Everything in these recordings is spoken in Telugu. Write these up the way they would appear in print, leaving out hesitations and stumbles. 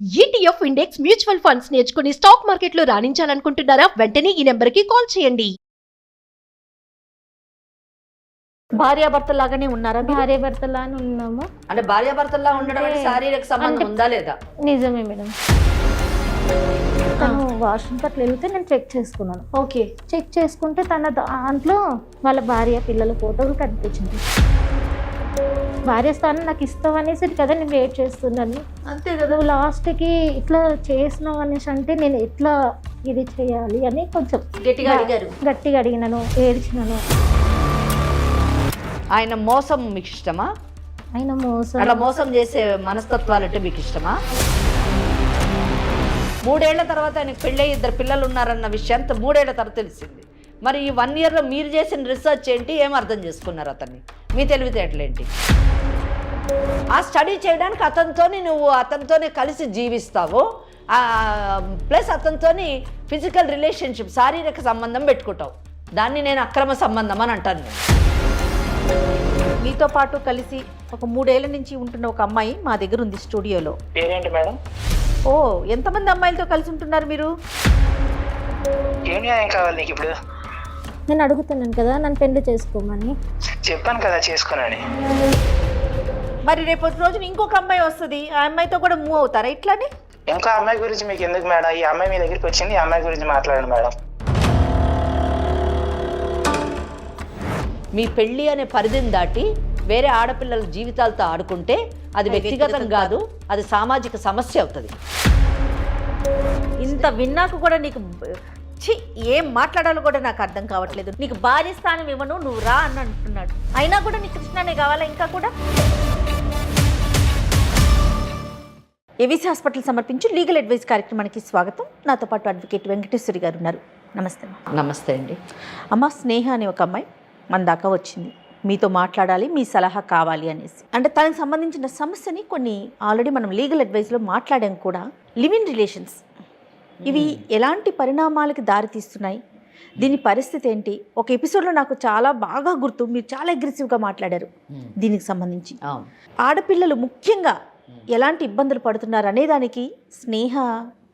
ఈటీఎఫ్ ఇండెక్స్ మ్యూచువల్ ఫండ్స్ నేర్చుకుని స్టాక్ మార్కెట్లో రాణించాలనుకుంటున్నారా? వెంటనే ఈ నెంబర్కి కాల్ చేయండి. భార్యాభర్తలాగానే ఉన్నారా? భార్యాభర్తలానే ఉన్నాము. అంటే భార్యాభర్తలా ఉండడం అంటే శారీరక సంబంధం ఉందా లేదా? నిజమే మేడం. తను వాష్రూమ్ అట్లా వెళ్తే నేను చెక్ చేసుకున్నాను. ఓకే. చెక్ చేసుకుంటే తన దాంట్లో వాళ్ళ భార్య పిల్లల ఫోటోలు కనిపించింది. భార్య స్థానం నాకు ఇస్తావు అనేసి కదా నేను వెయిట్ చేస్తున్నాను. అంతే కదా. నువ్వు లాస్ట్కి ఇట్లా చేసినావు అనేసి అంటే నేను ఎట్లా ఇది చేయాలి అని కొంచెం గట్టిగా అడిగినాను, ఏడ్చినాను. ఆయన మోసం మీకు ఇష్టమా? ఆయన అలా మోసం చేసే మనస్తత్వాలు అంటే మీకు ఇష్టమా? 3 ఏళ్ల తర్వాత ఆయనకు పెళ్ళి 2 పిల్లలు ఉన్నారన్న విషయాన్ని 3 ఏళ్ల తర్వాత తెలిసింది. మరి ఈ 1 ఇయర్లో మీరు చేసిన రీసెర్చ్ ఏంటి? ఏం అర్థం చేసుకున్నారు అతన్ని? మీ తెలివితేటలేంటి? ఆ స్టడీ చేయడానికి అతనితోనే కలిసి జీవిస్తావు, ప్లస్ అతనితోని ఫిజికల్ రిలేషన్షిప్, శారీరక సంబంధం పెట్టుకుంటావు. దాన్ని నేను అక్రమ సంబంధం అని అంటాను. మీతో పాటు కలిసి ఒక 3 ఏళ్ల నుంచి ఉంటున్న ఒక అమ్మాయి మా దగ్గర ఉంది స్టూడియోలో. పేరేంటి మేడం? ఓ, ఎంతమంది అమ్మాయిలతో కలిసి ఉంటున్నారు మీరు? ఏం న్యాయం కావాలి నీకు ఇప్పుడు? నేను అడుగుతున్నాను కదా నన్ను పెళ్లి చేసుకోమని. చెప్పాను కదా చేసుకోనని. మరి రేపటి రోజున ఇంకొక అమ్మాయి వస్తుంది, ఆ అమ్మాయితో కూడా మూవ్ అవుతారా ఇట్లానే? ఇంకో అమ్మాయి గురించి మీకు ఎందుకు మేడం? ఈ అమ్మాయి మీ దగ్గరికి వచ్చింది, ఈ అమ్మాయి గురించి మాట్లాడండి మేడం. మీ పెళ్ళి అనే పరిధిని దాటి వేరే ఆడపిల్లల జీవితాలతో ఆడుకుంటే అది వ్యక్తిగతం కాదు, అది సామాజిక సమస్య అవుతుంది. ఇంత విన్నాక కూడా నీకు ఏం మాట్లాడాలో కూడా నాకు అర్థం కావట్లేదు. నీకు భార్య స్థానం ఇవ్వను, నువ్వు రా అని అంటున్నాడు. అయినా కూడా నీకు కృష్ణనే కావాలా ఇంకా కూడా? ఏవిసి హాస్పిటల్ సమర్పించి లీగల్ అడ్వైస్ కార్యక్రమానికి స్వాగతం. నాతో పాటు అడ్వకేట్ వెంకటేశ్వరి గారు ఉన్నారు. నమస్తే. నమస్తే అండి. అమ్మ, స్నేహ అనే ఒక అమ్మాయి మన దాకా వచ్చింది, మీతో మాట్లాడాలి, మీ సలహా కావాలి అనేసి. అంటే తనకు సంబంధించిన సమస్యని కొన్ని ఆల్రెడీ మనం లీగల్ అడ్వైస్లో మాట్లాడాం కూడా. లివ్ ఇన్ రిలేషన్స్ ఇవి ఎలాంటి పరిణామాలకి దారితీస్తున్నాయి, దీని పరిస్థితి ఏంటి? ఒక ఎపిసోడ్లో నాకు చాలా బాగా గుర్తు, మీరు చాలా అగ్రెసివ్గా మాట్లాడారు దీనికి సంబంధించి. ఆడపిల్లలు ముఖ్యంగా ఎలాంటి ఇబ్బందులు పడుతున్నారు అనే దానికి స్నేహ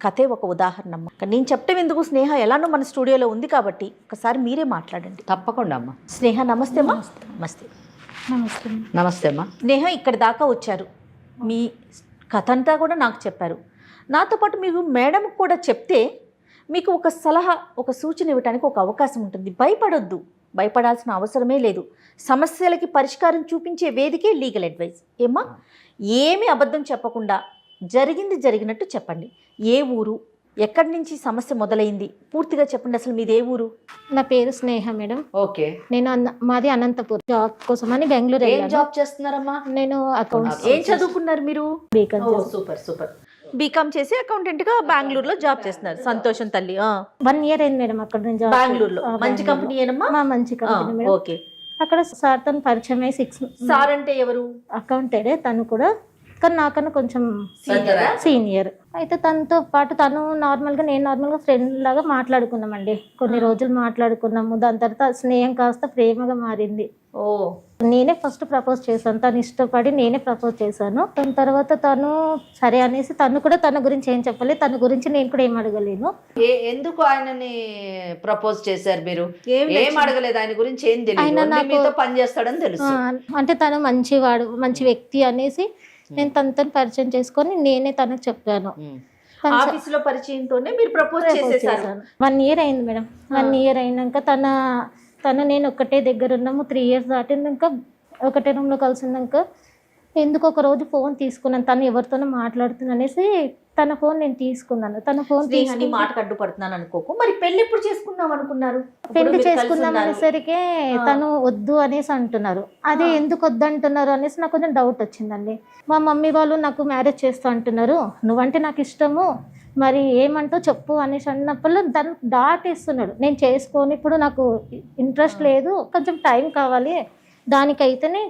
కథే ఒక ఉదాహరణ. నేను చెప్పడం ఎందుకు, స్నేహ ఎలానో మన స్టూడియోలో ఉంది కాబట్టి ఒకసారి మీరే మాట్లాడండి. తప్పకుండా అమ్మా. స్నేహ నమస్తే అమ్మా. నమస్తే. నమస్తే. నమస్తే అమ్మా. స్నేహ ఇక్కడి దాకా వచ్చారు, మీ కథ అంతా కూడా నాకు చెప్పారు. నాతో పాటు మీరు మేడంకి కూడా చెప్తే మీకు ఒక సలహా, ఒక సూచన ఇవ్వడానికి ఒక అవకాశం ఉంటుంది. భయపడొద్దు, భయపడాల్సిన అవసరమే లేదు. సమస్యలకి పరిష్కారం చూపించే వేదికే లీగల్ అడ్వైస్. ఏమ్మా, ఏమీ అబద్ధం చెప్పకుండా జరిగింది జరిగినట్టు చెప్పండి. ఏ ఊరు, ఎక్కడి నుంచి సమస్య మొదలైంది, పూర్తిగా చెప్పండి. అసలు మీది ఏ ఊరు? నా పేరు స్నేహ మేడం. ఓకే. నేను మాది అనంతపూర్. జాబ్ కోసం అని బెంగళూరు. ఏం జాబ్ చేస్తున్నారమ్మా? నేను అకౌంట్స్. ఏం చదువుకున్నారు మీరు? బీకామ్. Super super. బీకామ్ చేసి అకౌంటెంట్గా బెంగళూరులో జాబ్ చేస్తున్నారు. సంతోషం తల్లి. 1 ఇయర్ అయింది మేడం అక్కడ నుంచి. బెంగళూరులో మంచి కంపెనీ ఏనమ్మా? మంచి కంపెనీ మేడం. ఓకే. అక్కడ సార్ తను పరిచయం అయ్యి 6. సార్ అంటే ఎవరు? అకౌంటెంటే తను కూడా, కానీ నాకన్నా కొంచెం సీనియర్. అయితే తనతో పాటు తను నార్మల్గా, నేను నార్మల్గా ఫ్రెండ్ లాగా మాట్లాడుకున్నామండి. కొన్ని రోజులు మాట్లాడుకున్నాము. దాని తర్వాత స్నేహం కాస్త ప్రేమగా మారింది. ఓ. నేనే ఫస్ట్ ప్రపోజ్ చేశాను, తను ఇష్టపడి నేనే ప్రపోజ్ చేశాను. దాని తర్వాత తను సరే అనేసి, తను కూడా తన గురించి ఏం చెప్పలేదు, తన గురించి నేను కూడా ఏం అడగలేను. ఎందుకు ఆయనని ప్రపోజ్ చేశారు మీరు? ఏం అడగలేదు, ఆయన గురించి ఏం తెలియదు, మీతో పని చేస్తాడని తెలుసు. అంటే తను మంచివాడు, మంచి వ్యక్తి అనేసి నేను తనతో పరిచయం చేసుకొని నేనే తనకు చెప్పాను. ఆఫీసులో పరిచయంతోనే మీరు ప్రపోజ్ చేసేసారు. 1 ఇయర్ అయింది మేడం. 1 ఇయర్ అయినాక తను నేను ఒకటే దగ్గర ఉన్నాము. 3 ఇయర్స్ దాటినాక ఒకటే రూమ్లో కలిసినాక ఎందుకు ఒక రోజు ఫోన్ తీసుకున్నాను. తను ఎవరితోనో మాట్లాడుతున్నా అనేసి తన ఫోన్ నేను తీసుకున్నాను. తన ఫోన్ తీసుకుని మాట అడ్డుపడుతున్నాను అనుకోకు. మరి పెళ్లి ఎప్పుడు చేసుకుందాం అనుకున్నారు? పెళ్లి చేసుకుందాం అనేసరికి తను వద్దు అనేసి అంటున్నారు. అదే ఎందుకు వద్దు అంటున్నారు అనేసి నాకు కొంచెం డౌట్ వచ్చిందండి. మా మమ్మీ వాళ్ళు నాకు మ్యారేజ్ చేస్తూ అంటున్నారు, నువ్వంటే నాకు ఇష్టము, మరి ఏమంటో చెప్పు అనేసి అన్నప్పుడు తను దాటేస్తున్నాడు. నేను చేసుకొని ఇప్పుడు నాకు ఇంట్రెస్ట్ లేదు, కొంచెం టైం కావాలి, దానికైతేనే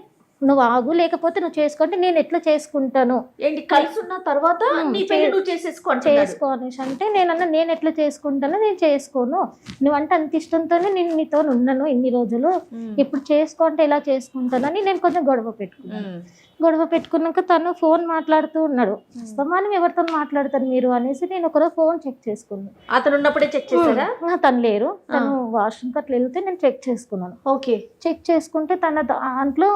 నువ్వు ఆగు, లేకపోతే నువ్వు చేసుకుంటే నేను ఎట్లా చేసుకుంటాను ఏంటి కలిసి ఉన్న తర్వాత నీ పెళ్లి నువ్వు చేసుకో అంటున్నాడు. చేసుకో అనేసి అంటే నేను ఎట్లా చేసుకుంటానో నేను చేసుకోను, నువ్వంటే అంత ఇష్టంతోనే నేను నీతో ఉన్నాను ఇన్ని రోజులు, ఇప్పుడు చేసుకో అంటే ఎలా చేసుకుంటానని నేను కొంచెం గొడవ పెట్టుకున్నాను. గొడవ పెట్టుకున్నాక తను ఫోన్ మాట్లాడుతూ ఉన్నాడు. సమానం ఎవరితో మాట్లాడతారు మీరు అనేసి నేను ఒకరోజు ఫోన్ చెక్ చేసుకున్నాను. అతను ఉన్నప్పుడే చెక్ చేశారా? తను లేరు, తను వాష్రూమ్కి అట్లా వెళ్తే నేను చెక్ చేసుకున్నాను. ఓకే. చెక్ చేసుకుంటే తన దాంట్లో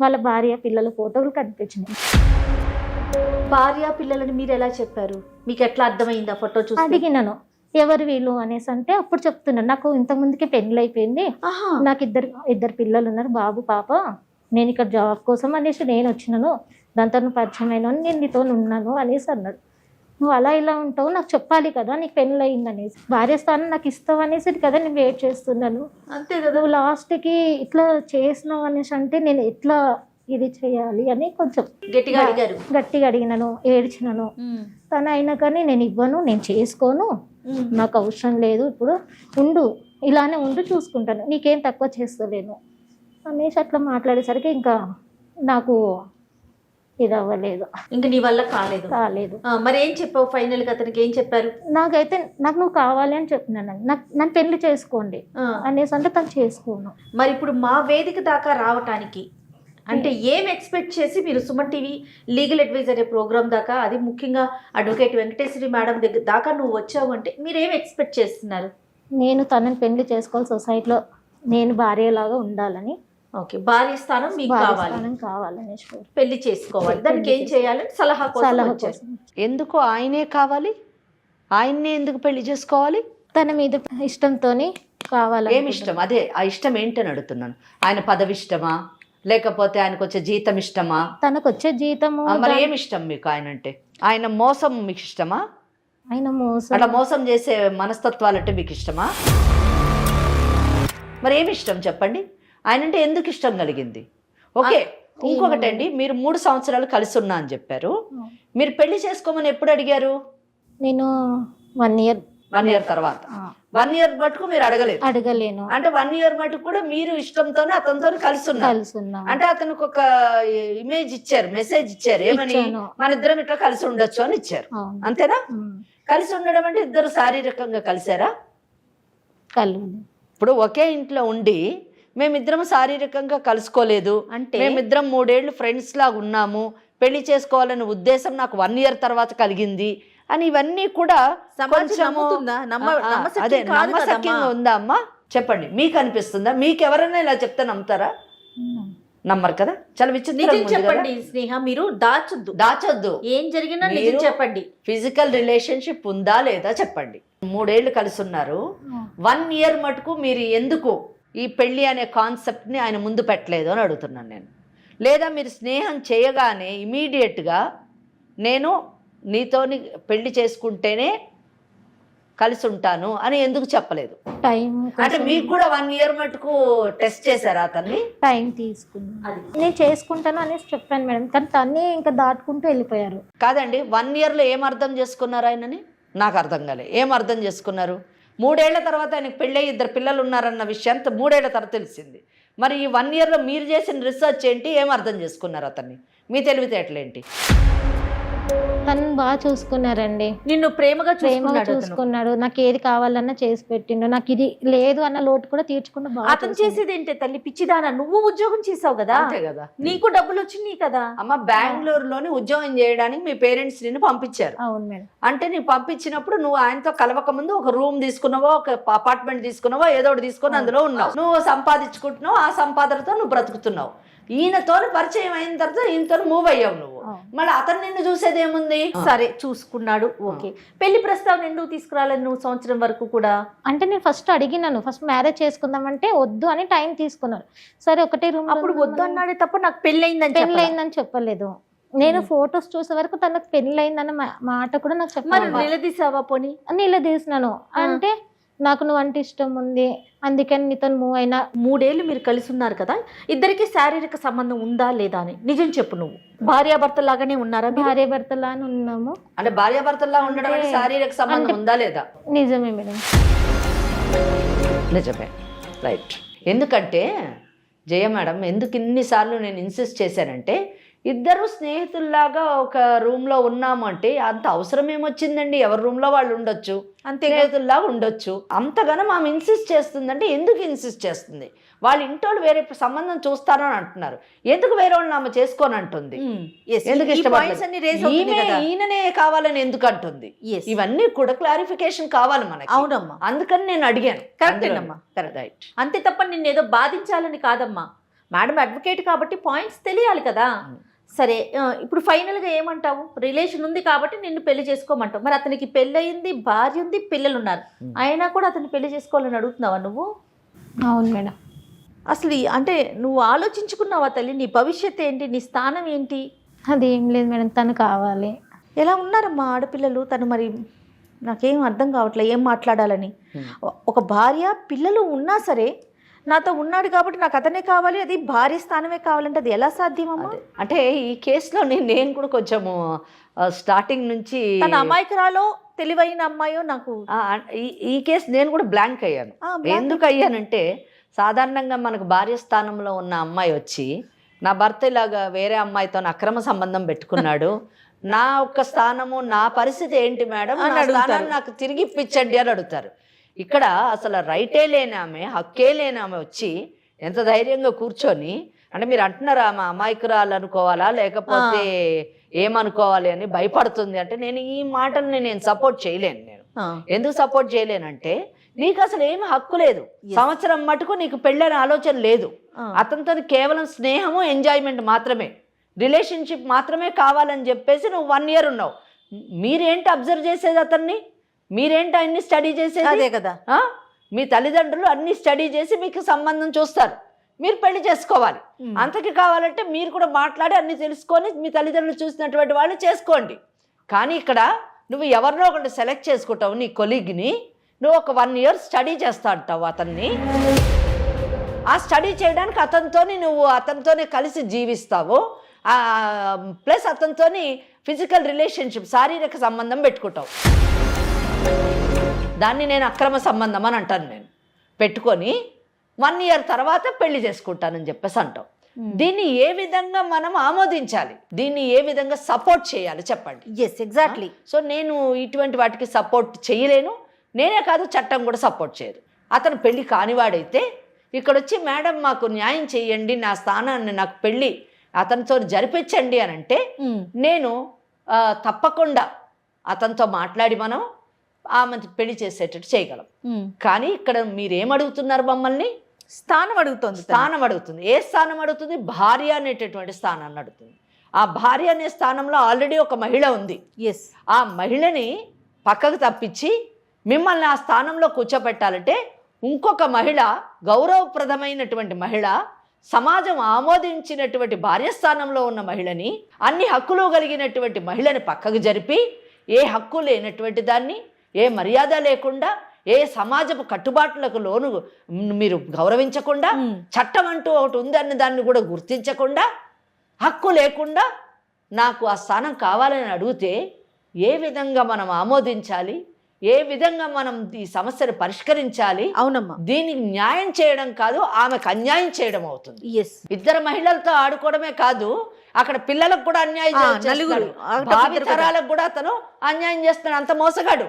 వాళ్ళ భార్య పిల్లల ఫోటోలు కనిపించినాయి. భార్య పిల్లలని మీరు ఎలా చెప్పారు? మీకు ఎట్లా అర్థమైంది ఆ ఫోటో చూసి? అడిగినాను ఎవరు వీళ్ళు అనేసి అంటే అప్పుడు చెప్తున్నాను, నాకు ఇంతకుముందుకే పెళ్ళి అయిపోయింది, నాకు ఇద్దరు పిల్లలు ఉన్నారు, బాబు పాప, నేను ఇక్కడ జాబ్ కోసం అనేసి నేను వచ్చినాను, దాంతో నువ్వు పరిచయం అయినా నేను నీతో ఉన్నాను అనేసి అన్నాడు. నువ్వు అలా ఇలా ఉంటావు, నాకు చెప్పాలి కదా నీకు పెళ్ళి అయింది అనేసి, భార్య స్థానం నాకు ఇస్తావు అనేసి కదా నేను వెయిట్ చేస్తున్నాను. అంతే కదా. నువ్వు లాస్ట్కి ఇట్లా చేసినావు అనేసి అంటే నేను ఎట్లా ఇది చేయాలి అని కొంచెం గట్టిగా అడిగినాను, ఏడ్చినాను. తను అయినా కానీ నేను ఇవ్వను, నేను చేసుకోను, నాకు అవసరం లేదు, ఇప్పుడు ఉండు, ఇలానే ఉండు, చూసుకుంటాను, నీకేం తక్కువ చేస్తలేను అనేసి అట్లా మాట్లాడేసరికి ఇంకా నాకు ఇది అవ్వలేదు, ఇంకా నీ వల్ల కాలేదు. మరి ఏం చెప్పావు ఫైనల్ గా? అతనికి ఏం చెప్పారు? నాకు నువ్వు కావాలి అని చెప్పినాను, నన్ను పెళ్లి చేసుకోండి అనేసి అంటే తను చేసుకోను. మరి ఇప్పుడు మా వేదిక దాకా రావటానికి అంటే ఏం ఎక్స్పెక్ట్ చేసి మీరు సుమన్ టీవీ లీగల్ అడ్వైజర్ అనే ప్రోగ్రామ్ దాకా, అది ముఖ్యంగా అడ్వకేట్ వెంకటేశ్వరి మేడం దగ్గర దాకా నువ్వు వచ్చావు అంటే మీరు ఏం ఎక్స్పెక్ట్ చేస్తున్నారు? నేను తనని పెళ్లి చేసుకోవాలి, సొసైటీలో నేను భార్యలాగా ఉండాలని. ఓకే, భార్య స్థానం మీకు కావాలని పెళ్లి చేసుకోవాలి, దానికి ఏం చేయాలని సలహా కోసం. ఎందుకు ఆయనే కావాలి? ఆయన్నే ఎందుకు పెళ్లి చేసుకోవాలి? తన మీద ఇష్టంతోని కావాలి. ఏమి ఇష్టం? అదే ఆ ఇష్టం ఏంటని అడుగుతున్నాను. ఆయన పదవి ఇష్టమా, లేకపోతే ఆయనకు వచ్చే జీతం ఇష్టమా? తనకు వచ్చే జీతము. మరి ఏమి ఇష్టం మీకు ఆయన అంటే? ఆయన మోసం మీకు ఇష్టమా? ఆయన మోసం, అట్లా మోసం చేసే మనస్తత్వాలంటే మీకు ఇష్టమా? మరి ఏమి ఇష్టం చెప్పండి? ఆయన అంటే ఎందుకు ఇష్టం కలిగింది? ఓకే, ఇంకొకటి అండి, మీరు 3 సంవత్సరాలు కలిసి ఉన్నా అని చెప్పారు, మీరు పెళ్లి చేసుకోమని ఎప్పుడు అడిగారు? నేను 1 ఇయర్ తర్వాత. 1 ఇయర్ మటుకు మీరు అడగలేను అంటే 1 ఇయర్ మటుకు కూడా మీరు ఇష్టంతోనే అతనితో కలిసి ఉన్నారు. అంటే అతనికి ఒక ఇమేజ్ ఇచ్చారు, మెసేజ్ ఇచ్చారు, ఏమని? మన ఇద్దరం ఇట్లా కలిసి ఉండొచ్చు అని ఇచ్చారు, అంతేనా? కలిసి ఉండడం అంటే ఇద్దరు శారీరకంగా కలిసారా? ఇప్పుడు ఒకే ఇంట్లో ఉండి మేమిద్దరం శారీరకంగా కలుసుకోలేదు అంటే, మేమిద్దరం 3 ఏళ్ళు ఫ్రెండ్స్ లాగా ఉన్నాము, పెళ్లి చేసుకోవాలనే ఉద్దేశం నాకు 1 ఇయర్ తర్వాత కలిగింది అని, ఇవన్నీ కూడా అదే నమ్మశక్యంగా ఉందా అమ్మా? చెప్పండి, మీకు అనిపిస్తుందా? మీకు ఎవరైనా ఇలా చెప్తే నమ్ముతారా? నమ్మరు కదా. చాలా విచిత్రం. చెప్పండి స్నేహ, మీరు దాచొద్దు, ఏం జరిగినా నిజం చెప్పండి. ఫిజికల్ రిలేషన్షిప్ ఉందా లేదా చెప్పండి. 3 ఏళ్ళు కలిసి ఉన్నారు, 1 ఇయర్ మటుకు మీరు ఎందుకు ఈ పెళ్లి అనే కాన్సెప్ట్ని ఆయన ముందు పెట్టలేదు అని అడుగుతున్నాను నేను. లేదా మీరు స్నేహం చేయగానే ఇమీడియట్గా నేను నీతోని పెళ్లి చేసుకుంటేనే కలిసి ఉంటాను అని ఎందుకు చెప్పలేదు? అంటే మీకు కూడా 1 ఇయర్ మటుకు టెస్ట్ చేశారా అతన్ని? టైం తీసుకున్నాను, నేను చేసుకుంటాను అనేసి చెప్పాను మేడం, కానీ తన్ని ఇంకా దాటుకుంటూ వెళ్ళిపోయారు. కాదండి, 1 ఇయర్లో ఏం అర్థం చేసుకున్నారు ఆయనని? నాకు అర్థం కాలే. ఏం అర్థం చేసుకున్నారు? 3 ఏళ్ల తర్వాత ఆయనకు పెళ్ళి 2 పిల్లలు ఉన్నారన్న విషయం 3 ఏళ్ల తర్వాత తెలిసింది. మరి ఈ 1 ఇయర్లో మీరు చేసిన రీసెర్చ్ ఏంటి? ఏం అర్థం చేసుకున్నారు అతన్ని? మీ తెలివితేటలేంటి? తను బాగా చూసుకున్నారండి, నిన్ను ప్రేమగా చూసుకున్నాడు, నాకు ఏది కావాలన్నా చేసి పెట్టిండు, నాకు ఇది లేదు అన్న లోటు కూడా తీర్చుకుంటూ. అతను చేసేది ఏంటి తల్లి పిచ్చిదానా? నువ్వు ఉద్యోగం చేసావు కదా, అంతే కదా, నీకు డబ్బులు వచ్చినాయి కదా. అమ్మ, బెంగళూరులోని ఉద్యోగం చేయడానికి మీ పేరెంట్స్ నిన్ను పంపించారు. అవును మేడం. అంటే నీకు పంపించినప్పుడు నువ్వు ఆయనతో కలవక ముందు ఒక రూమ్ తీసుకున్నావో, ఒక అపార్ట్మెంట్ తీసుకున్నావో, ఏదో ఒకటి తీసుకొని అందులో ఉన్నావు, నువ్వు సంపాదించుకుంటున్నావు, ఆ సంపాదనతో నువ్వు బ్రతుకుతున్నావు. ఈయనతో పరిచయం అయిన తర్వాత ఈయనతో మూవ్ అయ్యావు నువ్వు. మళ్ళీ అతను నిన్ను చూసేది ఏముంది? సరే చూసుకున్నాడు, ఓకే. పెళ్లి ప్రస్తావన ఎందుకు తీసుకురాలేదు నువ్వు సంవత్సరం వరకు కూడా? అంటే నేను ఫస్ట్ అడిగినాను, ఫస్ట్ మ్యారేజ్ చేసుకుందామంటే వద్దు అని టైం తీసుకున్నాడు. సరే ఒకటే రూమ్. అప్పుడు వద్దు అన్నాడే తప్ప నాకు పెళ్ళయిందని చెప్పలేదు. నేను ఫొటోస్ చూసే వరకు తనకు పెళ్ళయిందన్న మాట కూడా నాకు చెప్పాలి. నిలదీసావా? పోనీ నిలదీసినాను. అంటే నాకు నువ్వు అంటే ఇష్టం ఉంది, అందుకని నీతో మూవ్ అయినా. 3 ఏళ్ళు మీరు కలిసి ఉన్నారు కదా, ఇద్దరికి శారీరక సంబంధం ఉందా లేదా అని నిజం చెప్పు. నువ్వు భార్యాభర్త లాగానే ఉన్నారా? భార్యాభర్తలానే ఉన్నాము. అంటే భార్యాభర్తలా ఉండడం అంటే శారీరక సంబంధం ఉందా లేదా? నిజమే మేడం, నిజమే, రైట్. ఎందుకంటే జయ మేడం ఎందుకు ఇన్నిసార్లు నేను ఇన్సిస్ట్ చేశానంటే, ఇద్దరు స్నేహితుల్లాగా ఒక రూమ్లో ఉన్నాము అంటే అంత అవసరం ఏమొచ్చిందండి? ఎవరి రూమ్లో వాళ్ళు ఉండొచ్చు, అంతే. స్నేహితుల్లాగా ఉండొచ్చు. అంతగానో ఆమె ఇన్సిస్ట్ చేస్తుందంటే ఎందుకు ఇన్సిస్ట్ చేస్తుంది? వాళ్ళ ఇంటోళ్ళు వేరే సంబంధం చూస్తారో అని అంటున్నారు, ఎందుకు వేరే వాళ్ళని ఆమె చేసుకోని అంటుంది? ఎందుకు ఇష్టపడలేదు? ఈయననే కావాలని ఎందుకు అంటుంది? ఇవన్నీ కూడా క్లారిఫికేషన్ కావాలి మనకి. అవునమ్మా, అందుకని నేను అడిగాను. కరెక్టేనమ్మా, కరెక్ట్. అంతే తప్ప నిన్ను ఏదో బాధించాలని కాదమ్మా. మేడం అడ్వకేట్ కాబట్టి పాయింట్స్ తెలియాలి కదా. సరే, ఇప్పుడు ఫైనల్గా ఏమంటావు? రిలేషన్ ఉంది కాబట్టి నిన్ను పెళ్లి చేసుకోమంటావు. మరి అతనికి పెళ్ళి అయింది, భార్య ఉంది, పిల్లలు ఉన్నారు, అయినా కూడా అతన్ని పెళ్లి చేసుకోవాలని అడుగుతున్నావా నువ్వు? అవును మేడం. అసలు అంటే నువ్వు ఆలోచించుకున్నావా తల్లి? నీ భవిష్యత్తు ఏంటి, నీ స్థానం ఏంటి? అది ఏం లేదు మేడం, తను కావాలి. ఎలా ఉన్నారమ్మా ఆడపిల్లలు? తను మరి నాకేం అర్థం కావట్లే ఏం మాట్లాడాలని. ఒక భార్య పిల్లలు ఉన్నా సరే నాతో ఉన్నాడు కాబట్టి నాకు అతనే కావాలి, అది భార్య స్థానమే కావాలంటే అది ఎలా సాధ్యమమ్మా? అంటే ఈ కేసులో నేను కూడా కొంచెము స్టార్టింగ్ నుంచి తన అమాయకురాలో తెలివైన అమ్మాయో నాకు ఈ కేసు నేను కూడా బ్లాంక్ అయ్యాను. ఎందుకు అయ్యానంటే, సాధారణంగా మనకు భార్య స్థానంలో ఉన్న అమ్మాయి వచ్చి నా భర్త ఇలాగా వేరే అమ్మాయితో అక్రమ సంబంధం పెట్టుకున్నాడు, నా ఒక్క స్థానము నా పరిస్థితి ఏంటి మేడం, నా స్థానాన్ని నాకు తిరిగి ఇప్పించండి అని అడుగుతారు. ఇక్కడ అసలు రైటే లేని ఆమె, హక్కే లేని ఆమె వచ్చి ఎంత ధైర్యంగా కూర్చొని, అంటే మీరు అంటున్నారా ఆమె అమాయకురాలు అనుకోవాలా లేకపోతే ఏమనుకోవాలి అని భయపడుతుంది అంటే, నేను ఈ మాటని నేను సపోర్ట్ చేయలేను. నేను ఎందుకు సపోర్ట్ చేయలేనంటే, నీకు అసలు ఏమి హక్కు లేదు. సంవత్సరం మటుకు నీకు పెళ్ళని ఆలోచన లేదు. అతనితో కేవలం స్నేహము, ఎంజాయ్మెంట్ మాత్రమే, రిలేషన్షిప్ మాత్రమే కావాలని చెప్పేసి నువ్వు 1 year ఉన్నావు. మీరేంటి అబ్జర్వ్ చేసేది అతన్ని? మీరేంటి అన్ని స్టడీ చేసేది? అదే కదా. మీ తల్లిదండ్రులు అన్ని స్టడీ చేసి మీకు సంబంధం చూస్తారు, మీరు పెళ్లి చేసుకోవాలి. అంతకి కావాలంటే మీరు కూడా మాట్లాడి అన్ని తెలుసుకొని మీ తల్లిదండ్రులు చూసినటువంటి వాళ్ళు చేసుకోండి. కానీ ఇక్కడ నువ్వు ఎవరినో ఒకటి సెలెక్ట్ చేసుకుంటావు, నీ కొలీగ్ని, నువ్వు ఒక 1 year స్టడీ చేస్తా అంటావు అతన్ని. ఆ స్టడీ చేయడానికి అతనితోనే కలిసి జీవిస్తావు, ప్లస్ అతనితోని ఫిజికల్ రిలేషన్షిప్, శారీరక సంబంధం పెట్టుకుంటావు. దాన్ని నేను అక్రమ సంబంధం అని అంటాను. నేను పెట్టుకొని 1 year తర్వాత పెళ్లి చేసుకుంటానని చెప్పేసి అంటావు. దీన్ని ఏ విధంగా మనం ఆమోదించాలి, దీన్ని ఏ విధంగా సపోర్ట్ చేయాలి చెప్పండి. ఎగ్జాక్ట్లీ. సో నేను ఇటువంటి వాటికి సపోర్ట్ చేయలేను, నేనే కాదు చట్టం కూడా సపోర్ట్ చేయదు. అతను పెళ్లి కానివాడైతే ఇక్కడ వచ్చి మేడం మాకు న్యాయం చేయండి, నా స్థానాన్ని నాకు పెళ్ళి అతనితో జరిపించండి అని అంటే, నేను తప్పకుండా అతనితో మాట్లాడి మనం ఆమె పెళ్లి చేసేటట్టు చేయగలం. కానీ ఇక్కడ మీరేమడుగుతున్నారు? మమ్మల్ని స్థానం అడుగుతుంది. ఏ స్థానం అడుగుతుంది? భార్య అనేటటువంటి స్థానాన్ని అడుగుతుంది. ఆ భార్య అనే స్థానంలో ఆల్రెడీ ఒక మహిళ ఉంది. ఆ మహిళని పక్కకు తప్పించి మిమ్మల్ని ఆ స్థానంలో కూర్చోబెట్టాలంటే ఇంకొక మహిళ, గౌరవప్రదమైనటువంటి మహిళ, సమాజం ఆమోదించినటువంటి భార్యస్థానంలో ఉన్న మహిళని, అన్ని హక్కులు కలిగినటువంటి మహిళని పక్కకు జరిపి, ఏ హక్కు లేనటువంటి దాన్ని, ఏ మర్యాద లేకుండా, ఏ సమాజపు కట్టుబాట్లకు లోను మీరు గౌరవించకుండా, చట్టం అంటూ ఒకటి ఉందన్న దాన్ని కూడా గుర్తించకుండా, హక్కు లేకుండా నాకు ఆ స్థానం కావాలని అడిగితే ఏ విధంగా మనం ఆమోదించాలి, ఏ విధంగా మనం ఈ సమస్యను పరిష్కరించాలి? అవునమ్మా, దీనికి న్యాయం చేయడం కాదు, ఆమెకు అన్యాయం చేయడం అవుతుంది. ఇద్దరు మహిళలతో ఆడుకోవడమే కాదు, అక్కడ పిల్లలకు కూడా అన్యాయం చేస్తున్నాడు, భావితరాలకు కూడా అతను అన్యాయం చేస్తున్నాడు, అంత మోసగాడు.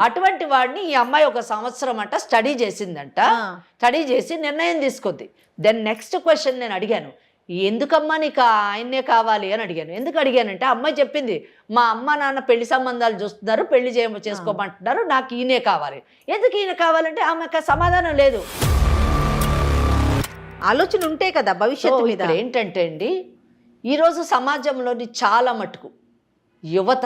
అటువంటి వాడిని ఈ అమ్మాయి 1 సంవత్సరం అంట స్టడీ చేసిందంట. స్టడీ చేసి నిర్ణయం తీసుకుంది. దెన్ నెక్స్ట్ క్వశ్చన్ నేను అడిగాను, ఎందుకమ్మా నీకు ఆయన్నే కావాలి అని అడిగాను. ఎందుకు అడిగానంటే, అమ్మాయి చెప్పింది, మా అమ్మ నాన్న పెళ్లి సంబంధాలు చూస్తున్నారు, పెళ్లి చేసుకోమంటున్నారు, నాకు ఈయనే కావాలి. ఎందుకు ఈయన కావాలంటే ఆమెకు సమాధానం లేదు. ఆలోచన ఉంటే కదా భవిష్యత్తు మీద. ఏంటంటే అండి, ఈరోజు సమాజంలోని చాలా మటుకు యువత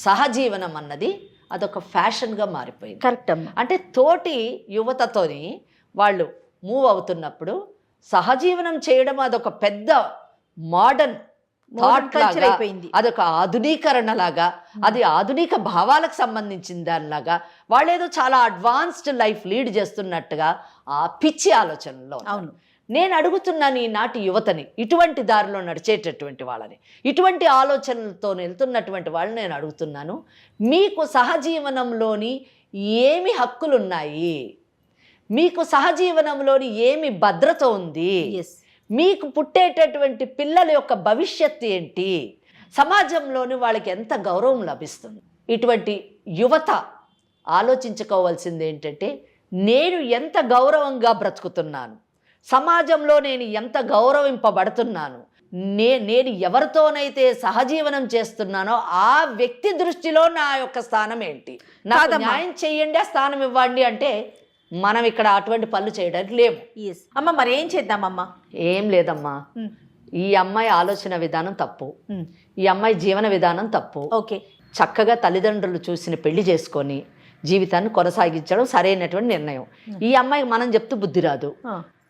సహజీవనం అన్నది అదొక ఫ్యాషన్గా మారిపోయింది. కరెక్ట్ అమ్మా. అంటే తోటి యువతతోని వాళ్ళు మూవ్ అవుతున్నప్పుడు సహజీవనం చేయడం అదొక పెద్ద మోడర్న్ థాట్ లాగా, అదొక ఆధునీకరణ లాగా, అది ఆధునిక భావాలకు సంబంధించిన దానిలాగా, వాళ్ళేదో చాలా అడ్వాన్స్డ్ లైఫ్ లీడ్ చేస్తున్నట్టుగా ఆ పిచ్చి ఆలోచనలో. అవును, నేను అడుగుతున్నాను ఈనాటి యువతని, ఇటువంటి దారిలో నడిచేటటువంటి వాళ్ళని, ఇటువంటి ఆలోచనలతో వెళ్తున్నటువంటి వాళ్ళని నేను అడుగుతున్నాను, మీకు సహజీవనంలోని ఏమి హక్కులున్నాయి, మీకు సహజీవనంలోని ఏమి భద్రత ఉంది, మీకు పుట్టేటటువంటి పిల్లల యొక్క భవిష్యత్తు ఏంటి, సమాజంలోని వాళ్ళకి ఎంత గౌరవం లభిస్తుంది. ఇటువంటి యువత ఆలోచించుకోవాల్సింది ఏంటంటే, నేను ఎంత గౌరవంగా బ్రతుకుతున్నాను, సమాజంలో నేను ఎంత గౌరవింపబడుతున్నాను, నేను ఎవరితోనైతే సహజీవనం చేస్తున్నానో ఆ వ్యక్తి దృష్టిలో నా యొక్క స్థానం ఏంటి, నాకు న్యాయం చేయండి, ఆ స్థానం ఇవ్వండి అంటే మనం ఇక్కడ అటువంటి పనులు చేయడానికి లేవు. అమ్మ మరి ఏం చేద్దామమ్మా? ఏం లేదమ్మా, ఈ అమ్మాయి ఆలోచన విధానం తప్పు, ఈ అమ్మాయి జీవన విధానం తప్పు. ఓకే, చక్కగా తల్లిదండ్రులు చూసిన పెళ్లి చేసుకొని జీవితాన్ని కొనసాగించడం సరైనటువంటి నిర్ణయం. ఈ అమ్మాయికి మనం చెప్తూ బుద్ధి రాదు,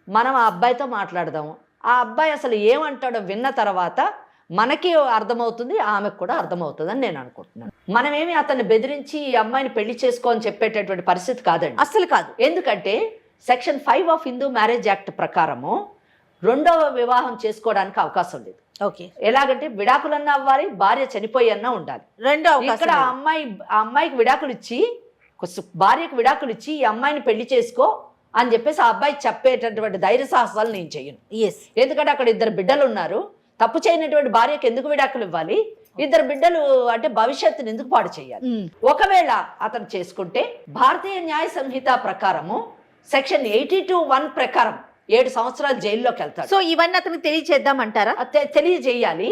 మనం ఆ అబ్బాయితో మాట్లాడదాం. ఆ అబ్బాయి అసలు ఏమంటాడో విన్న తర్వాత మనకి అర్థమవుతుంది, ఆమెకు కూడా అర్థమవుతుంది అని నేను అనుకుంటున్నాను. మనమేమి అతన్ని బెదిరించి ఈ అమ్మాయిని పెళ్లి చేసుకో అని చెప్పేటటువంటి పరిస్థితి కాదండి, అస్సలు కాదు. ఎందుకంటే section 5 of Hindu marriage act ప్రకారము రెండవ వివాహం చేసుకోవడానికి అవకాశం లేదు. ఓకే, ఎలాగంటే విడాకులన్నా అవ్వాలి, భార్య చనిపోయి అన్నా ఉండాలి. ఇక్కడ ఆ అమ్మాయికి విడాకులు ఇచ్చి, భార్యకు విడాకులు ఇచ్చి ఈ అమ్మాయిని పెళ్లి చేసుకో అని చెప్పేసి ఆ అబ్బాయికి చెప్పేటటువంటి ధైర్య సాహసాలు నేను చెయ్యను. ఎందుకంటే అక్కడ ఇద్దరు బిడ్డలు ఉన్నారు, తప్పు చేయనటువంటి భార్యకు ఎందుకు విడాకులు ఇవ్వాలి, ఇద్దరు బిడ్డలు అంటే భవిష్యత్తుని ఎందుకు పాడు చేయాలి. ఒకవేళ అతను చేసుకుంటే భారతీయ న్యాయ సంహిత ప్రకారము సెక్షన్ 82(1) ప్రకారం 7 సంవత్సరాలు జైల్లోకి వెళ్తాడు. సో ఇవన్నీ అతనికి తెలియచేద్దామంటారా? తెలియజేయాలి.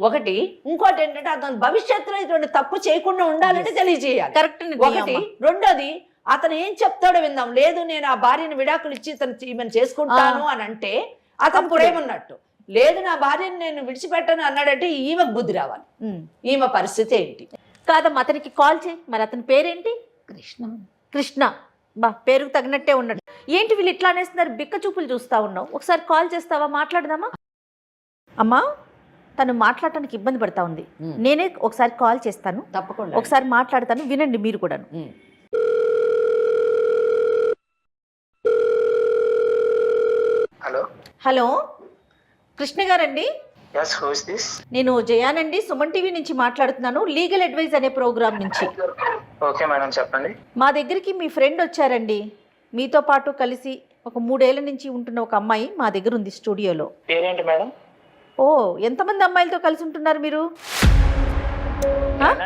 ఒకటి, ఇంకోటి ఏంటంటే అతను భవిష్యత్తులో ఇటువంటి తప్పు చేయకుండా ఉండాలంటే తెలియజేయాలి. కరెక్ట్. ఒకటి. రెండోది, అతను ఏం చెప్తాడో విందాం. లేదు నేను ఆ భార్యను విడాకులు ఇచ్చి ఈమెను చేసుకుంటాను అని అంటే అతను ప్రేమన్నట్టు. లేదు నా భార్యను నేను విడిచిపెట్టను అన్నాడంటే ఈమెకు బుద్ధి రావాలి. ఈమె పరిస్థితి ఏంటి? కాదమ్మా, అతనికి కాల్ చేయి. మరి అతని పేరేంటి? కృష్ణ. బా, పేరుకు తగినట్టే ఉన్నాడు. ఏంటి వీళ్ళు ఇట్లా అనేస్తున్నారు, బిక్క చూపులు చూస్తా ఉన్నావు. ఒకసారి కాల్ చేస్తావా, మాట్లాడదామా? అమ్మా, తను మాట్లాడటానికి ఇబ్బంది పడతా ఉంది. నేనే ఒకసారి కాల్ చేస్తాను, తప్పకుండా ఒకసారి మాట్లాడతాను, వినండి మీరు కూడాను. హలో హలో, కృష్ణ గారండి? yes who is this? నేను జయానండి, సుమన్ టీవీ నుంచి మాట్లాడుతున్నాను, లీగల్ అడ్వైజ్ అనే ప్రోగ్రామ్ నుంచి. ఓకే మేడం, చెప్పండి. మా దగ్గరికి మీ ఫ్రెండ్ వచ్చారండి, మీతో పాటు కలిసి ఒక 3 ఏళ్ల నుంచి ఉంటున్న ఒక అమ్మాయి మా దగ్గర ఉంది స్టూడియోలో. పేరేంటి మేడం? ఓ, ఎంతమంది అమ్మాయిలతో కలిసి ఉంటున్నారు మీరు?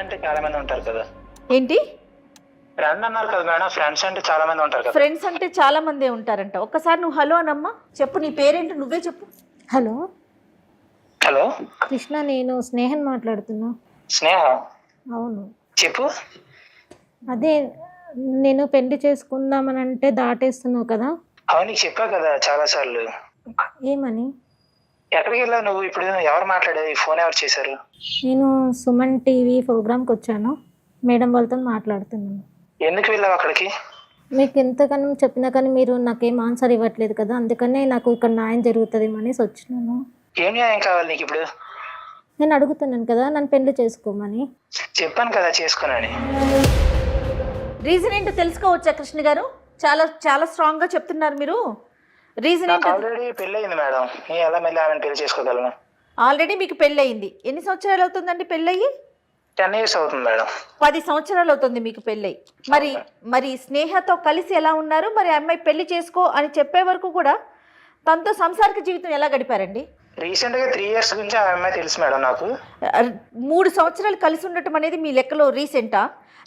అంటే చాలా మంది ఉంటారు కదా. ఏంటి ఫ్రెండ్ అన్నారు కదా మేడం, ఫ్రెండ్స్ అంటే చాలా మంది ఉంటారు కదా. ఫ్రెండ్స్ అంటే చాలా మందే ఉంటారంట. ఒక్కసారి నువ్వు హలో అనమ్మా, చెప్పు నీ పేరేంటి, నువ్వే చెప్పు. హలో హలో కృష్ణ, నేను స్నేహన్ మాట్లాడుతున్నా. స్నేహ? అవును, చెప్పు. అదే నేను పెళ్లి చేసుకుందామని అంటే దాటేస్తున్నావు కదా. అవును, నీకు చెప్పా కదా చాలా సార్లు. ఏమని? ఎక్కడికి వెళ్ళావు నువ్వు? ఇప్పుడు ఎవరు మాట్లాడేది? ఫోన్ ఎవరు చేశారు? నేను సుమన్ టీవీ ప్రోగ్రామ్కి వచ్చాను, మేడం వాళ్ళతో మాట్లాడుతున్నాను. ఎందుకు వెళ్ళావు అక్కడికి? మీకు ఎంతగానో చెప్పినా కానీ మీరు నాకేం ఆన్సర్ ఇవ్వట్లేదు కదా, అందుకనే నాకు ఇక్కడ న్యాయం జరుగుతుందేమో అనేసి వచ్చినాను. ఏం న్యాయం కావాలి నీకు ఇప్పుడు? నేను అడుగుతున్నాను కదా, నన్ను పెళ్లి చేసుకోమని. చెప్పాను కదా చేసుకోనని. రీజన్ ఏంటో తెలుసుకోవచ్చా కృష్ణ గారు? చాలా చాలా స్ట్రాంగ్ గా చెప్తున్నారు మీరు. రీజన్ నాకు ఏంటో? ఆల్రెడీ పెళ్ళి అయింది మేడం, నేను ఎలా మళ్ళీ ఆమెను పెళ్లి చేసుకోగలను? ఆల్రెడీ మీకు పెళ్ళి అయింది. ఎన్ని సంవత్సరాలు అవుతుందండి పెళ్ళయ్యి? 10 years అవుతుంది మేడం. 10 సంవత్సరాలు అవుతుంది మీకు పెళ్ళయి. మరి స్నేహతో కలిసి ఎలా ఉన్నారు? మరి అమ్మాయి పెళ్లి చేసుకో అని చెప్పే వరకు కూడా తనతో సంసారిక జీవితం ఎలా గడిపారండి? రీసెంట్ గా 3 years గురించి ఆ అమ్మాయి తెలుసు మేడం నాకు. 3 సంవత్సరాలు కలిసి ఉండటం అనేది మీ లెక్కలో రీసెంటా?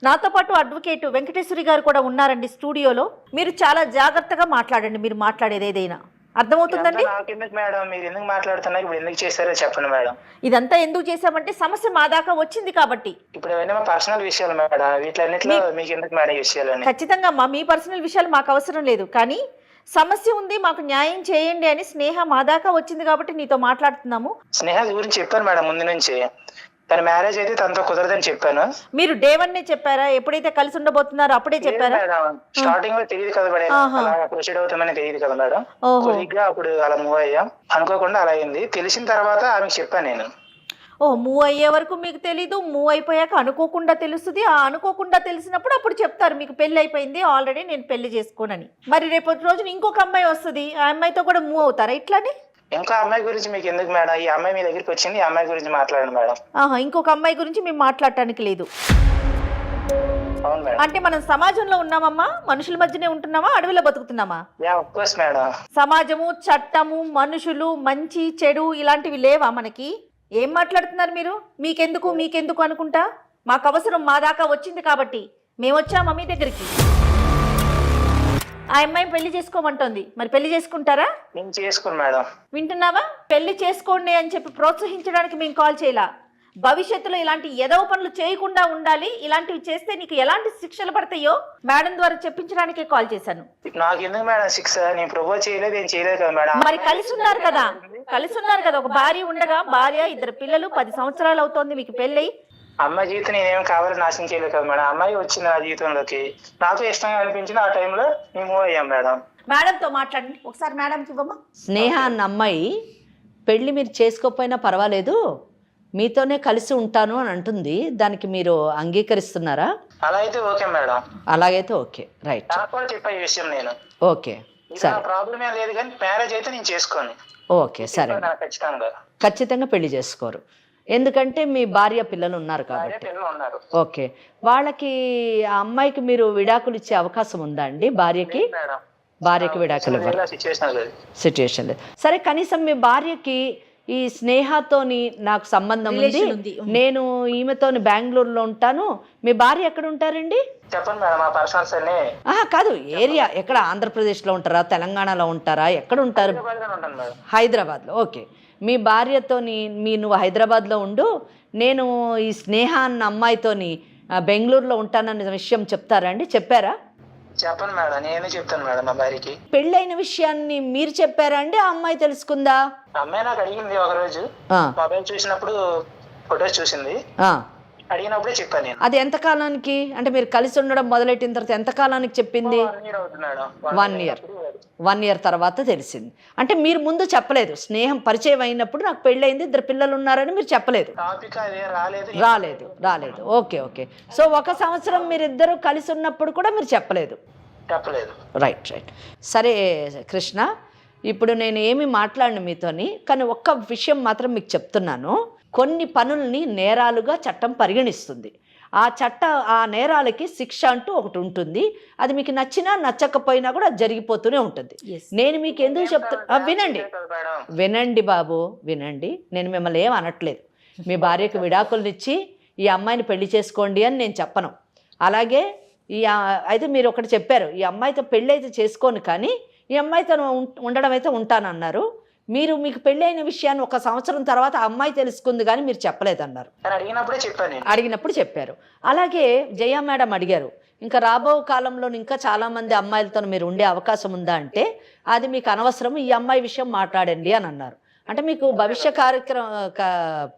నాతో పాటు అడ్వకేట్ వెంకటేశ్వరి గారు కూడా ఉన్నారండి స్టూడియోలో. మీరు చాలా జాగ్రత్తగా మాట్లాడండి, మీరు మాట్లాడేది ఏదైనా అర్థమవుతుందండి. నాకెందుకు మేడం, మీరు ఎందుకు మాట్లాడుతున్నారు? ఇప్పుడు ఎందుకు చేశారో చెప్పండి మేడం. ఇదంతా ఎందుకు చేశామంటే సమస్య మా దాకా వచ్చింది కాబట్టి. ఇప్పుడు ఇవన్నీ మా పర్సనల్ విషయాలు మేడం, వీటిలన్నింటిలో మీకు ఎందుకు మేడం విషయాలని? ఖచ్చితంగా మీ పర్సనల్ విషయాలు మాకు అవసరం లేదు, కానీ సమస్య ఉంది, మాకు న్యాయం చేయండి అని స్నేహ మా దాకా వచ్చింది కాబట్టి నీతో మాట్లాడుతున్నాము. స్నేహ గురించి చెప్పాను మేడం ముందు నుంచి, తన మ్యారేజ్ అయితే తనతో కుదరదని చెప్పాను. మీరు డే 1 చెప్పారా? ఎప్పుడైతే కలిసి ఉండబోతున్నారో అప్పుడే చెప్పారా? స్టార్టింగ్ లో తెలియదు కదా మేడం, అలా ప్రొసీడ్ అవుతామని తెలియదు కదా మేడం. కొద్దిగా అప్పుడు అలా మూవ్ అయ్యాం, అనుకోకుండా అలా అయింది. తెలిసిన తర్వాత ఆమెకు చెప్పాను నేను. మూవ్ అయ్యే వరకు మీకు తెలీదు, మూవ్ అయిపోయాక అనుకోకుండా తెలుస్తుంది. ఆ అనుకోకుండా తెలిసినప్పుడు అప్పుడు చెప్తారు మీకు పెళ్లి అయిపోయింది ఆల్రెడీ, నేను పెళ్లి చేసుకోనని. మరి రేపటి రోజున ఇంకొక అమ్మాయి వస్తుంది, ఆ అమ్మాయితో కూడా మూవ్ అవుతారా ఇట్లానే? ఇంకా అమ్మాయి గురించి మీకు ఎందుకు మేడం? ఈ అమ్మాయి మీ దగ్గరికి వచ్చింది, ఈ అమ్మాయి గురించి మాట్లాడండి మేడం. ఇంకొక అమ్మాయి గురించి మేము మాట్లాడటానికి లేదు. అవును మేడం. మేడం. అంటే మనం సమాజంలో ఉన్నామమ్మా, మనుషుల మధ్యనే ఉంటున్నామా, అడవిలో బతుకుతున్నామా? Of course madam. సమాజము, చట్టము, మనుషులు, మంచి చెడు ఇలాంటివి లేవా మనకి? ఏం మాట్లాడుతున్నారు మీరు? మీకెందుకు అనుకుంటా, మాకు అవసరం, మా దాకా వచ్చింది కాబట్టి మేము వచ్చామా మీ దగ్గరికి. ఆ అమ్మాయి పెళ్లి చేసుకోమంటోంది, మరి పెళ్లి చేసుకుంటారా? నేను చేసుకోను మేడం. వింటున్నావా? పెళ్లి చేసుకోండి అని చెప్పి ప్రోత్సహించడానికి మేము కాల్ చేయలా. భవిష్యత్తులో ఇలాంటి ఎదవ పనులు చేయకుండా ఉండాలి, ఇలాంటివి చేస్తే నీకు ఎలాంటి శిక్షలు పడతాయో మేడం ద్వారా చెప్పించడానికే కాల్ చేశాను. నాకు ఎందుకు మేడం శిక్ష? నేను ప్రపోజ్ చేయలేదు, ఏం చేయలేదు కదా మేడం. మరి కలిసి ఉన్నారు కదా, ఒక భార్య ఉండగా, భార్య, 2 పిల్లలు, 10 సంవత్సరాలు అవుతోంది మీకు పెళ్ళై. అమ్మాయి జీవితం నేనేం కావాలని నాశనం చేయలేదు కదా మేడం. అమ్మాయి వచ్చింది నా జీవితంలోకి, నాకు ఇష్టంగా అనిపించింది, ఆ టైంలో మేము మూవ్ అయ్యాం మేడం. మేడంతో మాట్లాడండి ఒకసారి, మేడంకి ఇవ్వమ్మా. స్నేహ అన్న అమ్మాయి పెళ్ళి మీరు చేసుకోకపోయినా పర్వాలేదు, మీతోనే కలిసి ఉంటాను అని అంటుంది. దానికి మీరు అంగీకరిస్తున్నారా? అలా అయితే ఓకే మేడం. అలాగైతే ఓకే, రైట్. నాకు కూడా చెప్పే ఈ విషయం నేను. ఓకే సరే, ప్రాబ్లం ఏం లేదు, కానీ మ్యారేజ్ అయితే నేను చేసుకోను. ఓకే సరే, ఖచ్చితంగా ఖచ్చితంగా పెళ్లి చేసుకోరు, ఎందుకంటే మీ భార్య పిల్లలు ఉన్నారు కాబట్టి. పిల్లలు ఉన్నారు. ఓకే, వాళ్ళకి ఆ అమ్మాయికి మీరు విడాకులు ఇచ్చే అవకాశం ఉందా అండి? భార్యకి విడాకులు సిచ్యుయేషన్ లేదు. సరే, కనీసం మీ భార్యకి ఈ స్నేహతోని నాకు సంబంధం ఉంది, నేను ఈమెతోని బెంగళూరులో ఉంటాను, మీ భార్య ఎక్కడ ఉంటారండి? చెప్పండి మేడం, మా పర్సనల్స్ అన్ని. కాదు, ఏరియా ఎక్కడ? ఆంధ్రప్రదేశ్లో ఉంటారా, తెలంగాణలో ఉంటారా, ఎక్కడ ఉంటారు? హైదరాబాద్లో. ఓకే, మీ భార్యతోని నువ్వు హైదరాబాద్లో ఉండు, నేను ఈ స్నేహ అన్న అమ్మాయితోని బెంగళూరులో ఉంటానన్న విషయం చెప్తారా అండి? చెప్పారా? చెప్పండి మేడం, నేనే చెప్తాను మేడం మా భార్యకి. పెళ్ళైన విషయాన్ని మీరు చెప్పారా అండి, ఆ అమ్మాయి తెలుసుకుందా? అమ్మాయి నాకు అడిగింది ఒక రోజు, మొబైల్ చూసినప్పుడు ఫొటోస్ చూసింది, అడిగినప్పుడే చెప్పాను నేను. అది ఎంత కాలానికి, అంటే మీరు కలిసి ఉండడం మొదలెట్టిన తర్వాత ఎంత కాలానికి చెప్పింది? 1 year తర్వాత తెలిసింది. అంటే మీరు ముందు చెప్పలేదు, స్నేహం పరిచయం అయినప్పుడు నాకు పెళ్ళయింది, 2 పిల్లలు ఉన్నారని మీరు చెప్పలేదు? రాలేదు. ఓకే. సో 1 సంవత్సరం మీరిద్దరూ కలిసి ఉన్నప్పుడు కూడా మీరు చెప్పలేదు? రైట్. సరే కృష్ణ, ఇప్పుడు నేను ఏమి మాట్లాడను మీతోని, కానీ ఒక్క విషయం మాత్రం మీకు చెప్తున్నాను. కొన్ని పనుల్ని నేరాలుగా చట్టం పరిగణిస్తుంది. ఆ నేరాలకి శిక్ష అంటూ ఒకటి ఉంటుంది. అది మీకు నచ్చినా నచ్చకపోయినా కూడా అది జరిగిపోతూనే ఉంటుంది. నేను మీకు ఎందుకు చెప్తున్నా, వినండి బాబు, వినండి. నేను మిమ్మల్ని ఏం అనట్లేదు. మీ భార్యకు విడాకులనిచ్చి ఈ అమ్మాయిని పెళ్లి చేసుకోండి అని నేను చెప్పను. అలాగే అయితే మీరు ఒకటి చెప్పారు, ఈ అమ్మాయితో పెళ్ళి అయితే చేసుకోను, కానీ ఈ అమ్మాయితో ఉండడం అయితే ఉంటానన్నారు. మీకు పెళ్ళి అయిన విషయాన్ని 1 సంవత్సరం తర్వాత ఆ అమ్మాయి తెలుసుకుంది, కానీ మీరు చెప్పలేదన్నారు. అడిగినప్పుడు చెప్పారు. అలాగే జయ మేడం అడిగారు, ఇంకా రాబో కాలంలో ఇంకా చాలామంది అమ్మాయిలతో మీరు ఉండే అవకాశం ఉందా అంటే, అది మీకు అనవసరం, ఈ అమ్మాయి విషయం మాట్లాడండి అని అన్నారు. అంటే మీకు భవిష్య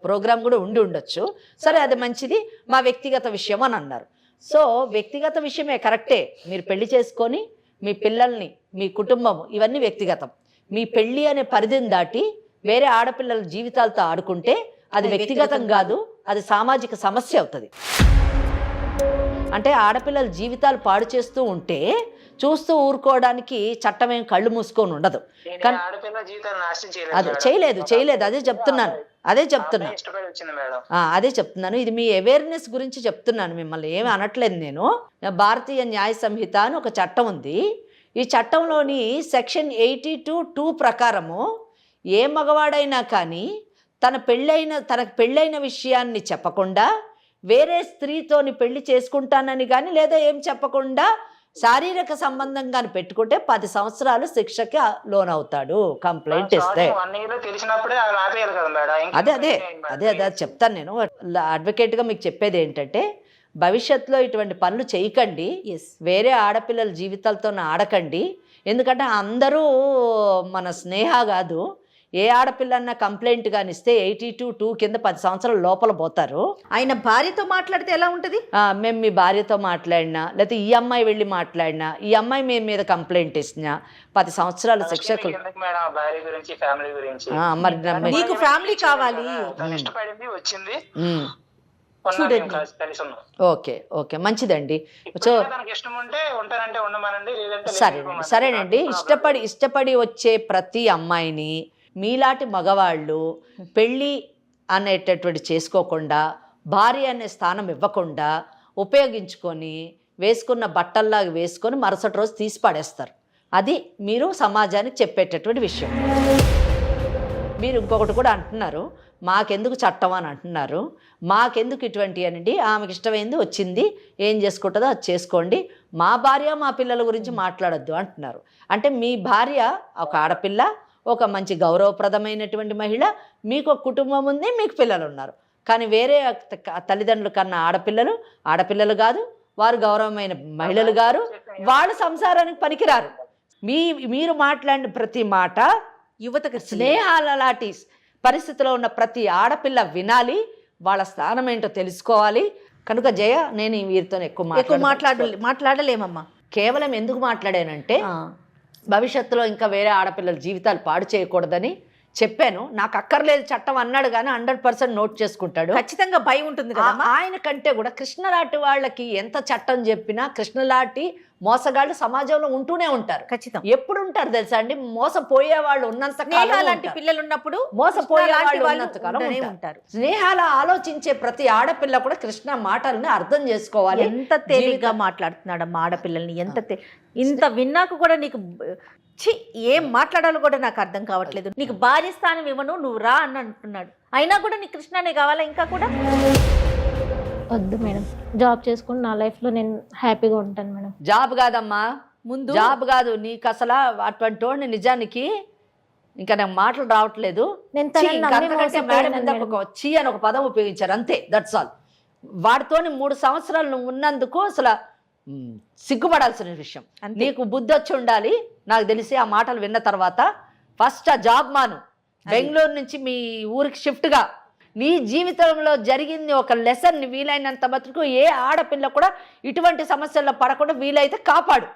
ప్రోగ్రాం కూడా ఉండొచ్చు. సరే, అది మంచిది, మా వ్యక్తిగత విషయం అని అన్నారు. సో వ్యక్తిగత విషయమే, కరెక్టే. మీరు పెళ్లి చేసుకొని మీ పిల్లల్ని, మీ కుటుంబం, ఇవన్నీ వ్యక్తిగతం. మీ పెళ్ళి అనే పరిధిని దాటి వేరే ఆడపిల్లల జీవితాలతో ఆడుకుంటే అది వ్యక్తిగతం కాదు, అది సామాజిక సమస్య అవుతుంది. అంటే ఆడపిల్లల జీవితాలు పాడు చేస్తూ ఉంటే చూస్తూ ఊరుకోవడానికి చట్టం ఏం కళ్ళు మూసుకొని ఉండదు. కానీ అదే చేయలేదు, అదే చెప్తున్నాను. ఇది మీ అవేర్నెస్ గురించి చెప్తున్నాను, మిమ్మల్ని ఏమి అనట్లేదు నేను. భారతీయ న్యాయ సంహిత అని ఒక చట్టం ఉంది. ఈ చట్టంలోని సెక్షన్ 82(2) ప్రకారము ఏ మగవాడైనా కానీ తనకు పెళ్ళైన విషయాన్ని చెప్పకుండా వేరే స్త్రీతోని పెళ్లి చేసుకుంటానని కానీ, లేదా ఏం చెప్పకుండా శారీరక సంబంధం కానీ పెట్టుకుంటే 10 సంవత్సరాలు శిక్షకి లోనవుతాడు కంప్లైంట్ ఇస్తే. అదే చెప్తాను నేను. అడ్వకేట్గా మీకు చెప్పేది ఏంటంటే, భవిష్యత్తులో ఇటువంటి పనులు చేయకండి, వేరే ఆడపిల్లల జీవితాలతో ఆడకండి. ఎందుకంటే అందరూ మన స్నేహ కాదు, ఏ ఆడపిల్లన్నా కంప్లైంట్ కానీ ఇస్తే 82(2) కింద 10 సంవత్సరాల లోపల పోతారు. ఆయన భార్యతో మాట్లాడితే ఎలా ఉంటుంది? మేము మీ భార్యతో మాట్లాడినా, లేకపోతే ఈ అమ్మాయి వెళ్ళి మాట్లాడినా, ఈ అమ్మాయి మీ మీద కంప్లైంట్ ఇచ్చినా 10 సంవత్సరాల శిక్షకు. మరి నీకు ఫ్యామిలీ కావాలి. ఓకే మంచిదండి. సో సరేనండి. ఇష్టపడి వచ్చే ప్రతి అమ్మాయిని మీలాంటి మగవాళ్ళు పెళ్ళి అనేటటువంటి చేసుకోకుండా, భార్య అనే స్థానం ఇవ్వకుండా ఉపయోగించుకొని వేసుకున్న బట్టల్లాగా వేసుకొని మరుసటి రోజు తీసి పడేస్తారు. అది మీరు సమాజానికి చెప్పేటటువంటి విషయం. మీరు ఇంకొకటి కూడా అంటున్నారు, మాకెందుకు చట్టం అని అంటున్నారు. మాకెందుకు ఇటువంటి అనండి, ఆమెకి ఇష్టమైంది వచ్చింది, ఏం చేసుకుంటుందో అది చేసుకోండి, మా భార్య మా పిల్లల గురించి మాట్లాడొద్దు అంటున్నారు. అంటే మీ భార్య ఒక ఆడపిల్ల, ఒక మంచి గౌరవప్రదమైనటువంటి మహిళ, మీకు ఒక కుటుంబం ఉంది, మీకు పిల్లలు ఉన్నారు. కానీ వేరే తల్లిదండ్రుల కన్నా ఆడపిల్లలు కాదు, వారు గౌరవమైన మహిళలు గారు, వాళ్ళు సంసారానికి పనికిరారు. మీరు మాట్లాడిన ప్రతి మాట యువతకు స్నేహాల లాంటి పరిస్థితిలో ఉన్న ప్రతి ఆడపిల్ల వినాలి, వాళ్ళ స్థానం ఏంటో తెలుసుకోవాలి. కనుక జయ, నేను వీరితో ఎక్కువ మాట్లాడలేమమ్మా. కేవలం ఎందుకు మాట్లాడానంటే భవిష్యత్తులో ఇంకా వేరే ఆడపిల్లల జీవితాలు పాడు చేయకూడదని చెప్పాను. నాకు అక్కర్లేదు చట్టం అన్నాడు కానీ 100% నోట్ చేసుకుంటాడు. ఖచ్చితంగా భయం ఉంటుంది కదా. ఆయన కంటే కూడా కృష్ణలాంటి వాళ్ళకి ఎంత చట్టం చెప్పినా కృష్ణలాంటి మోసగాళ్ళు సమాజంలో ఉంటూనే ఉంటారు. ఖచ్చితంగా. ఎప్పుడు ఉంటారు తెలుసా అండి? మోసపోయే వాళ్ళు ఉన్నంత లాంటి పిల్లలు ఉన్నప్పుడు మోసపోయే వాళ్ళు ఉన్నంత కాలం ఉంటారు. స్నేహాల ఆలోచించే ప్రతి ఆడపిల్ల కూడా కృష్ణ మాటల్ని అర్థం చేసుకోవాలి. ఎంత తేలిగ్గా మాట్లాడుతున్నాడమ్మా ఆడపిల్లల్ని, ఇంత విన్నాక కూడా నీకు ఏం మాట్లాడాలో కూడా నాకు అర్థం కావట్లేదు. నీకు భార్య స్థానం ఇవ్వను, నువ్వు రా అని అంటున్నాడు. అయినా కూడా నీకు కృష్ణనే కావాలా? ఇంకా కూడా వద్దు మేడం, జాబ్ చేసుకుని నా లైఫ్లో నేను హ్యాపీగా ఉంటాను మేడం. జాబ్ కాదమ్మా, ముందు జాబ్ కాదు నీకు అసలు. అటువంటి వాడిని నిజానికి ఇంకా నాకు మాటలు రావట్లేదు. చీ అని ఒక పదం ఉపయోగించారు అంతే, దట్స్ ఆల్. వాడితోని 3 సంవత్సరాలు నువ్వు ఉన్నందుకు అసలు సిగ్గుపడాల్సిన విషయం. నీకు బుద్ధి వచ్చి ఉండాలి. నాకు తెలిసి ఆ మాటలు విన్న తర్వాత ఫస్ట్ ఆ జాబ్ మాను, బెంగళూరు నుంచి మీ ఊరికి షిఫ్ట్గా నీ జీవితంలో జరిగింది ఒక లెసన్. వీలైనంత మటుకు ఏ ఆడపిల్ల కూడా ఇటువంటి సమస్యల్లో పడకుండా వీలైతే కాపాడు,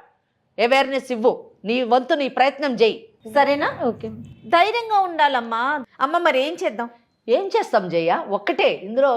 అవేర్నెస్ ఇవ్వు, నీ వంతు నీ ప్రయత్నం చేయి. సరేనా? ఓకే. ధైర్యంగా ఉండాలమ్మా. అమ్మ మరి ఏం చేద్దాం? ఏం చేస్తాం జయ? ఒక్కటే ఇందులో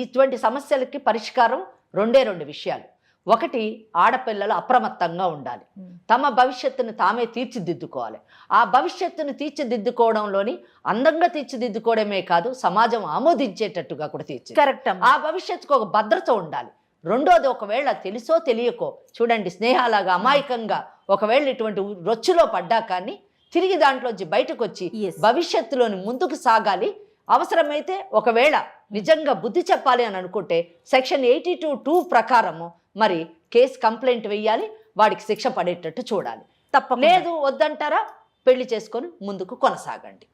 ఇటువంటి సమస్యలకి పరిష్కారం 2 విషయాలు. ఒకటి, ఆడపిల్లలు అప్రమత్తంగా ఉండాలి. తమ భవిష్యత్తును తామే తీర్చిదిద్దుకోవాలి. ఆ భవిష్యత్తును తీర్చిదిద్దుకోవడంలోని అందంగా తీర్చిదిద్దుకోవడమే కాదు, సమాజం ఆమోదించేటట్టుగా కూడా కరెక్ట్. ఆ భవిష్యత్తుకు ఒక భద్రత ఉండాలి. రెండోది, ఒకవేళ తెలుసో తెలియకో చూడండి, స్నేహాలాగా అమాయకంగా ఒకవేళ ఇటువంటి రొచ్చులో పడ్డా కానీ తిరిగి దాంట్లోంచి బయటకు వచ్చి భవిష్యత్తులోని ముందుకు సాగాలి. అవసరమైతే ఒకవేళ నిజంగా బుద్ధి చెప్పాలి అని అనుకుంటే సెక్షన్ 82(2) ప్రకారము మరి కేసు కంప్లైంట్ వెయ్యాలి, వాడికి శిక్ష పడేటట్టు చూడాలి. లేదు వద్దంటారా, పెళ్లి చేసుకొని ముందుకు కొనసాగండి.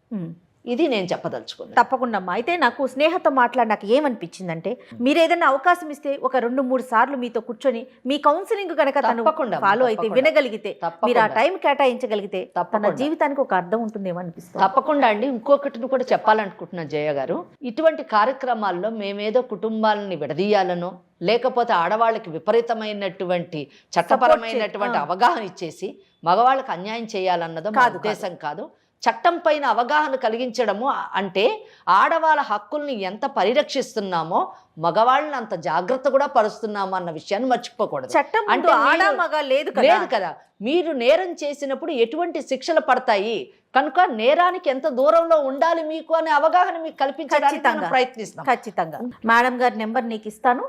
ఇది నేను చెప్పదలుచుకున్నాను. తప్పకుండా అమ్మా. అయితే నాకు స్నేహతో నాకు ఏమనిపించిందంటే, మీరు ఏదైనా అవకాశం ఇస్తే ఒక 2-3 సార్లు మీతో కూర్చొని మీ కౌన్సిలింగ్ కనుక తను ఫాలో అయితే, వినగలిగితే, మీరు ఆ టైం కేటాయించగలిగితే తన జీవితానికి ఒక అర్థం ఉంటుందేమో అనిపిస్తుంది. తప్పకుండా అండి. ఇంకొకటిని కూడా చెప్పాలనుకుంటున్నా జయ గారు, ఇటువంటి కార్యక్రమాల్లో మేమేదో కుటుంబాలని విడదీయాలనో లేకపోతే ఆడవాళ్ళకి విపరీతమైనటువంటి చట్టపరమైనటువంటి అవగాహన ఇచ్చేసి మగవాళ్ళకి అన్యాయం చేయాలన్నదో మా ఉద్దేశం కాదు. చట్టం పైన అవగాహన కలిగించడము అంటే ఆడవాళ్ళ హక్కుల్ని ఎంత పరిరక్షిస్తున్నామో మగవాళ్ళని అంత జాగ్రత్త కూడా పరుస్తున్నాము అన్న విషయాన్ని మర్చిపోకూడదు. చట్టం అంటే ఆడ మగ లేదు కదా. మీరు నేరం చేసినప్పుడు ఎటువంటి శిక్షలు పడతాయి కనుక నేరానికి ఎంత దూరంలో ఉండాలి మీకు అనే అవగాహన మీకు కల్పించడానికి ప్రయత్నిస్తాం. ఖచ్చితంగా. మేడం గారి నెంబర్ నీకు ఇస్తాను,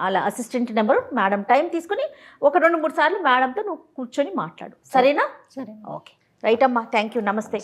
అలా అసిస్టెంట్ నెంబర్. మేడం టైం తీసుకుని ఒక 2-3 సార్లు మేడంతో నువ్వు కూర్చొని మాట్లాడు. సరేనా? సరే. ఓకే, రైట్ అమ్మా. Thank you. నమస్తే.